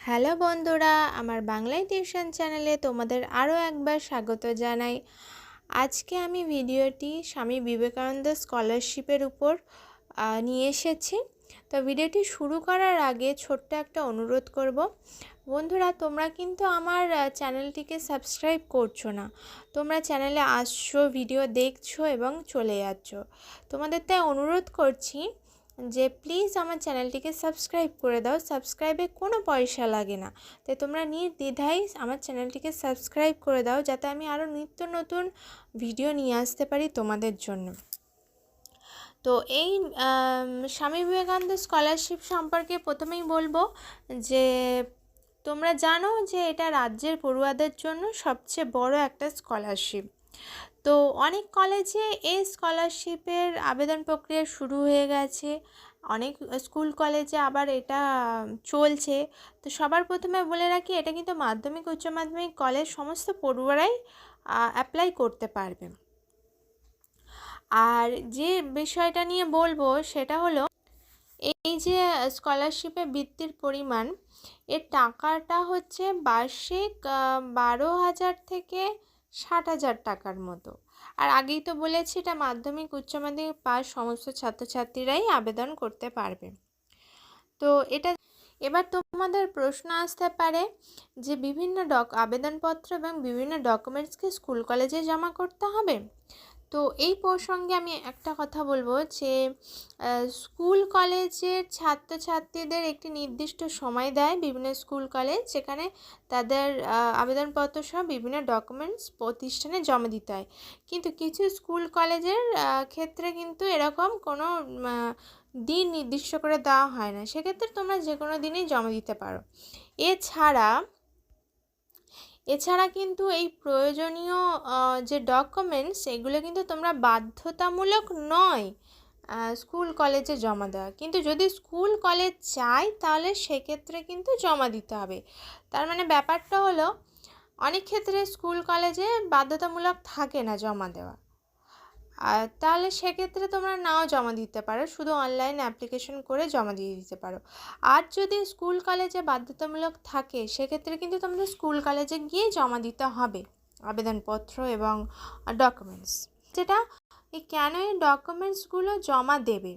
Hello বন্ধুরা, আমার বাংলায় টিউশন চ্যানেলে তোমাদের আরও একবার স্বাগত জানাই। আজকে আমি ভিডিওটি স্বামী বিবেকানন্দ স্কলারশিপের উপর নিয়ে এসেছি। তো ভিডিওটি শুরু করার আগে ছোট্ট একটা অনুরোধ করব। বন্ধুরা, তোমরা কিন্তু আমার চ্যানেলটিকে সাবস্ক্রাইব করছো না। তোমরা চ্যানেলে আসছো, ভিডিও দেখছো এবং চলে যাচ্ছ। তোমাদের তাই অনুরোধ করছি যে প্লিজ আমার চ্যানেলটিকে সাবস্ক্রাইব করে দাও। সাবস্ক্রাইবে কোনো পয়সা লাগে না, তাই তোমরা নির্দ্বিধায় আমার চ্যানেলটিকে সাবস্ক্রাইব করে দাও, যাতে আমি আরও নিত্য নতুন ভিডিও নিয়ে আসতে পারি তোমাদের জন্য। তো এই স্বামী বিবেকানন্দ স্কলারশিপ সম্পর্কে প্রথমেই বলবো যে তোমরা জানো যে এটা রাজ্যের পড়ুয়াদের জন্য সবচেয়ে বড় একটা স্কলারশিপ। তো অনেক কলেজে এই স্কলারশিপের আবেদন প্রক্রিয়া শুরু হয়ে গেছে, অনেক স্কুল কলেজে আবার এটা চলছে। তো সবার প্রথমে বলে রাখি, এটা কিন্তু মাধ্যমিক উচ্চ মাধ্যমিক কলেজ সমস্ত পড়ুয়ারাই অ্যাপ্লাই করতে পারবে। আর যে বিষয়টা নিয়ে বলবো সেটা হলো, এই যে স্কলারশিপের বৃত্তির পরিমাণ, এর টাকাটা হচ্ছে বার্ষিক 12,000 থেকে 60,000 টাকার মতো। আর আগেই তো বলেছি, এটা মাধ্যমিক উচ্চ মাধ্যমিক পাস সমস্ত ছাত্রছাত্রীরাই আবেদন করতে পারবে। তো এটা এবার তোমাদের প্রশ্ন আসতে পারে যে বিভিন্ন আবেদনপত্র এবং বিভিন্ন ডকুমেন্টসকে স্কুল কলেজে জমা করতে হবে। তো এই প্রসঙ্গে আমি একটা কথা বলবো যে স্কুল কলেজের ছাত্রছাত্রীদের একটি নির্দিষ্ট সময় দেয় বিভিন্ন স্কুল কলেজ, যেখানে তাদের আবেদনপত্র সহ বিভিন্ন ডকুমেন্টস প্রতিষ্ঠানে জমা দিতে হয়। কিন্তু কিছু স্কুল কলেজের ক্ষেত্রে কিন্তু এরকম কোনো দিন নির্দিষ্ট করে দেওয়া হয় না, সেক্ষেত্রে তোমরা যে কোনো দিনই জমা দিতে পারো। এছাড়া কিন্তু এই প্রয়োজনীয় যে ডকুমেন্টস, এগুলো কিন্তু তোমরা বাধ্যতামূলক নয় স্কুল কলেজে জমা দেওয়া, কিন্তু যদি স্কুল কলেজ চায় তাহলে সেক্ষেত্রে কিন্তু জমা দিতে হবে। তার মানে ব্যাপারটা হলো, অনেক ক্ষেত্রে স্কুল কলেজে বাধ্যতামূলক থাকে না জমা দেওয়া, আর তাহলে সেক্ষেত্রে তোমরা নাও জমা দিতে পারো, শুধু অনলাইন অ্যাপ্লিকেশন করে জমা দিয়ে দিতে পারো। আর যদি স্কুল কলেজে বাধ্যতামূলক থাকে, সেক্ষেত্রে কিন্তু তোমাদের স্কুল কলেজে গিয়ে জমা দিতে হবে আবেদনপত্র এবং ডকুমেন্টস। যেটা কেন এই ডকুমেন্টসগুলো জমা দেবে,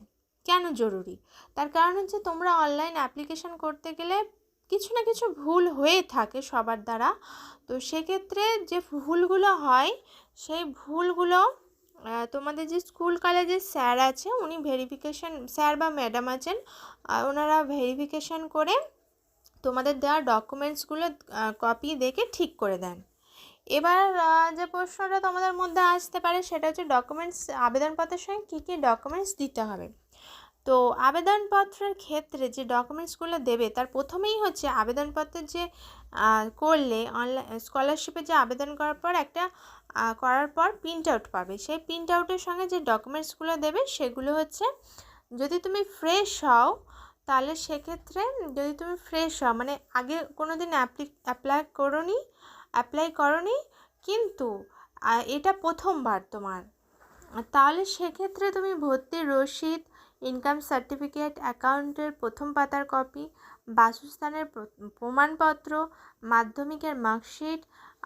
কেন জরুরি, তার কারণ হচ্ছে তোমরা অনলাইন অ্যাপ্লিকেশন করতে গেলে কিছু না কিছু ভুল হয়ে থাকে সবার দ্বারা। তো সেক্ষেত্রে যে ভুলগুলো হয়, সেই ভুলগুলো তোমাদের যে স্কুল কলেজের স্যার আছে, উনি ভেরিফিকেশান, স্যার বা ম্যাডাম আছেন, ওনারা ভেরিফিকেশান করে তোমাদের দেওয়া ডকুমেন্টসগুলো কপি দেখে ঠিক করে দেন। এবার যে প্রশ্নটা তোমাদের মধ্যে আসতে পারে সেটা হচ্ছে ডকুমেন্টস, আবেদনপত্রের সঙ্গে কী কী ডকুমেন্টস দিতে হবে। তো আবেদনপত্রের ক্ষেত্রে যে ডকুমেন্টসগুলো দেবে, তার প্রথমেই হচ্ছে আবেদনপত্রের যে করলে অনলাইন স্কলারশিপে যে আবেদন করার পর প্রিন্ট আউট পাবে, সেই প্রিন্ট আউটের সঙ্গে যে ডকুমেন্টসগুলো দেবে সেগুলো হচ্ছে, যদি তুমি ফ্রেশ হও তাহলে সেক্ষেত্রে, যদি তুমি ফ্রেশ হও মানে আগে কোনো দিন অ্যাপ্লাই করোনি কিন্তু এটা প্রথমবার তোমার, তাহলে সেক্ষেত্রে তুমি ভর্তির রসিদ, ইনকাম সার্টিফিকেট, অ্যাকাউন্টের প্রথম পাতার কপি, বাসস্থানের প্রমাণপত্র, মাধ্যমিকের মার্কশিট,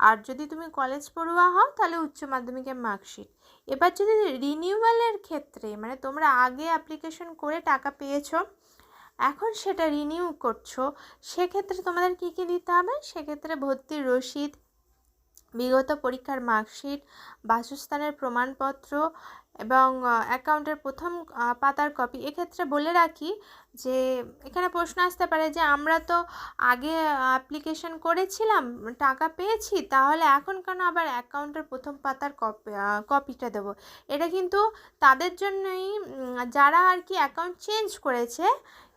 আর যদি তুমি কলেজ পড়ুয়া হও তাহলে উচ্চ মাধ্যমিকের মার্কশিট। এবার যদি রিনিউয়ালের ক্ষেত্রে, মানে তোমরা আগে অ্যাপ্লিকেশন করে টাকা পেয়েছো, এখন সেটা রিনিউ করছো, সেক্ষেত্রে তোমাদের কী কী দিতে হবে, সেক্ষেত্রে ভর্তির রসিদ, বিগত পরীক্ষার মার্কশিট, বাসস্থানের প্রমাণপত্র এবং অ্যাকাউন্টের প্রথম পাতার কপি। এক্ষেত্রে বলে রাখি যে এখানে প্রশ্ন আসতে পারে যে আমরা তো আগে অ্যাপ্লিকেশন করেছিলাম, টাকা পেয়েছি, তাহলে এখন কেন আবার অ্যাকাউন্টের প্রথম পাতার কপিটা দেবো। এটা কিন্তু তাদের জন্যই যারা আর কি অ্যাকাউন্ট চেঞ্জ করেছে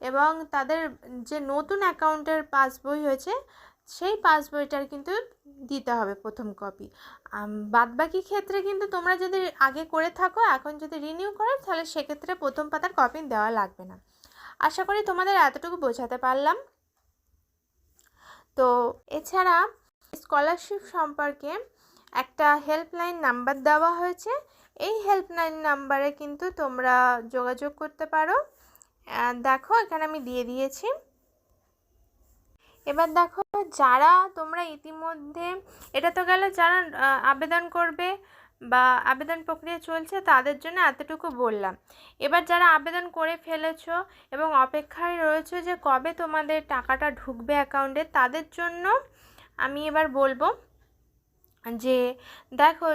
এবং তাদের যে নতুন অ্যাকাউন্টের পাসবই হয়েছে, সেই পাসবইটার কিন্তু দিতে হবে প্রথম কপি। বাদবাকি ক্ষেত্রে কিন্তু তোমরা যদি আগে করে থাকো, এখন যদি রিনিউ করো, তাহলে সেক্ষেত্রে প্রথম পাতার কপি দেওয়া লাগবে না। আশা করি তোমাদের এতটুকু বোঝাতে পারলাম। তো এছাড়া স্কলারশিপ সম্পর্কে একটা হেল্পলাইন নাম্বার দেওয়া হয়েছে, এই হেল্পলাইন নাম্বারে কিন্তু তোমরা যোগাযোগ করতে পারো। দেখো এখানে আমি দিয়ে দিয়েছি। এবার দেখো, যারা তোমরা ইতিমধ্যে, এটা তো গেল যারা আবেদন করবে বা আবেদন প্রক্রিয়া চলছে তাদের জন্য এতটুকু বললাম। এবার যারা আবেদন করে ফেলেছো এবং অপেক্ষায় রয়েছে যে কবে তোমাদের টাকাটা ঢুকবে অ্যাকাউন্টে, তাদের জন্য আমি এবার বলবো যে দেখো,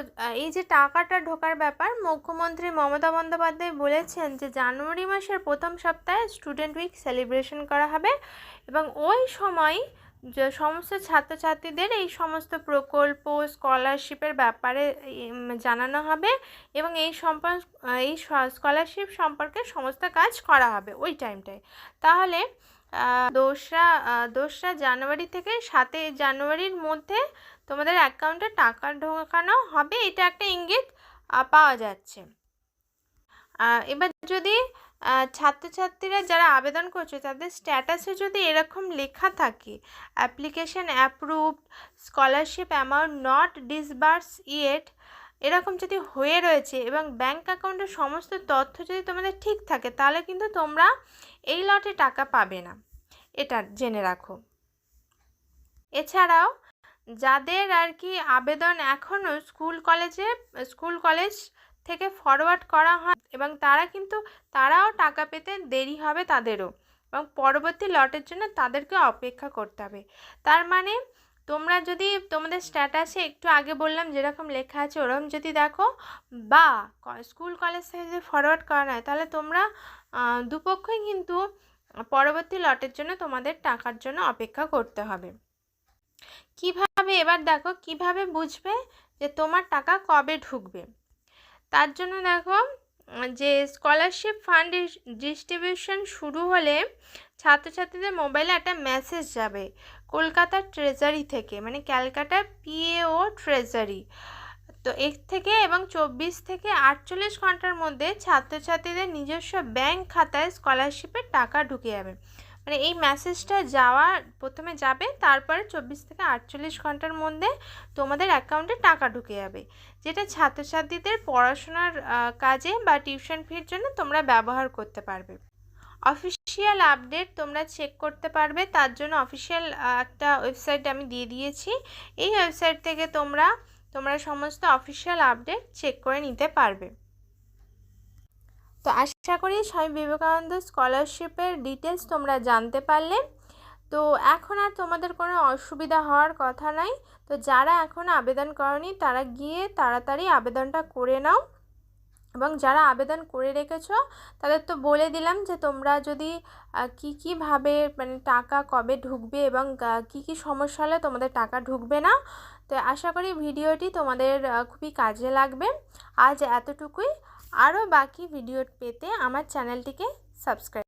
এই যে টাকাটা ঢোকার ব্যাপার, মুখ্যমন্ত্রী মমতা বন্দ্যোপাধ্যায় বলেছেন যে জানুয়ারি মাসের প্রথম সপ্তাহে স্টুডেন্ট উইক সেলিব্রেশন করা হবে এবং ওই সময় যে সমস্ত ছাত্রছাত্রীদের এই সমস্ত প্রকল্প স্কলারশিপের ব্যাপারে জানানো হবে এবং এই স্কলারশিপ সম্পর্কে সমস্ত কাজ করা হবে ওই টাইমটায়। তাহলে 2রা জানুয়ারি থেকে 7 জানুয়ারির মধ্যে তোমাদের অ্যাকাউন্টে টাকা ঢোকানো হবে, এটা একটা ইঙ্গিত পাওয়া যাচ্ছে। এবার যদি ছাত্রছাত্রীরা যারা আবেদন করছে তাদের স্ট্যাটাসে যদি এরকম লেখা থাকে application approved, scholarship amount not disburse yet, এরকম যদি হয়ে রয়েছে এবং ব্যাঙ্ক অ্যাকাউন্টের সমস্ত তথ্য যদি তোমাদের ঠিক থাকে, তাহলে কিন্তু তোমরা এই লটে টাকা পাবে না, এটা জেনে রাখো। এছাড়াও যাদের আর কি আবেদন এখনও স্কুল কলেজ থেকে ফরওয়ার্ড করা হয় এবং তারাও টাকা পেতে দেরি হবে তাদেরও, এবং পরবর্তী লটের জন্য তাদেরকে অপেক্ষা করতে হবে। তার মানে তোমরা যদি তোমাদের স্ট্যাটাসে একটু আগে বললাম যেরকম লেখা আছে ওরকম যদি দেখো বা স্কুল কলেজ থেকে যদি ফরওয়ার্ড করা হয়, তাহলে তোমরা দুপক্ষই কিন্তু পরবর্তী লটের জন্য তোমাদের টাকার জন্য অপেক্ষা করতে হবে। কিভাবে, এবার দেখো কিভাবে বুঝবে যে তোমার টাকা কবে ঢুকবে। তার জন্য দেখো যে স্কলারশিপ ফান্ড ডিস্ট্রিবিউশন শুরু হলে ছাত্রছাত্রীদের মোবাইলে একটা মেসেজ যাবে কলকাতার ট্রেজারি থেকে, মানে ক্যালকাটা PAO ট্রেজারি। তো এর থেকে এবং 24 থেকে 48 ঘন্টার মধ্যে ছাত্রছাত্রীদের নিজস্ব ব্যাংক খাতায় স্কলারশিপের টাকা ঢুকে যাবে। মানে এই মেসেজটা প্রথমে যাবে, তারপরে 24 থেকে 48 ঘন্টার মধ্যে তোমাদের অ্যাকাউন্টে টাকা ঢুকে যাবে, যেটা ছাত্রছাত্রীদের পড়াশোনার কাজে বা টিউশন ফির জন্য তোমরা ব্যবহার করতে পারবে। অফিসিয়াল আপডেট তোমরা চেক করতে পারবে, তার জন্য অফিসিয়াল একটা ওয়েবসাইট আমি দিয়ে দিয়েছি। এই ওয়েবসাইট থেকে তোমরা সমস্ত অফিসিয়াল আপডেট চেক করে নিতে পারবে। তো আশা করি স্বামী বিবেকানন্দ স্কলারশিপের ডিটেলস তোমরা জানতে পারলে। তো এখন আর তোমাদের কোনো অসুবিধা হওয়ার কথা নাই। তো যারা এখন আবেদন করনি তারা গিয়ে তাড়াতাড়ি আবেদনটা করে নাও, এবং যারা আবেদন করে রেখেছো তাদের তো বলে দিলাম যে তোমরা যদি কীভাবে মানে টাকা কবে ঢুকবে এবং কী সমস্যা হলে তোমাদের টাকা ঢুকবে না। তো আশা করি ভিডিওটি তোমাদের খুবই কাজে লাগবে। আজ এতটুকুই। আরও বাকি ভিডিও পেতে আমার চ্যানেলটিকে সাবস্ক্রাইব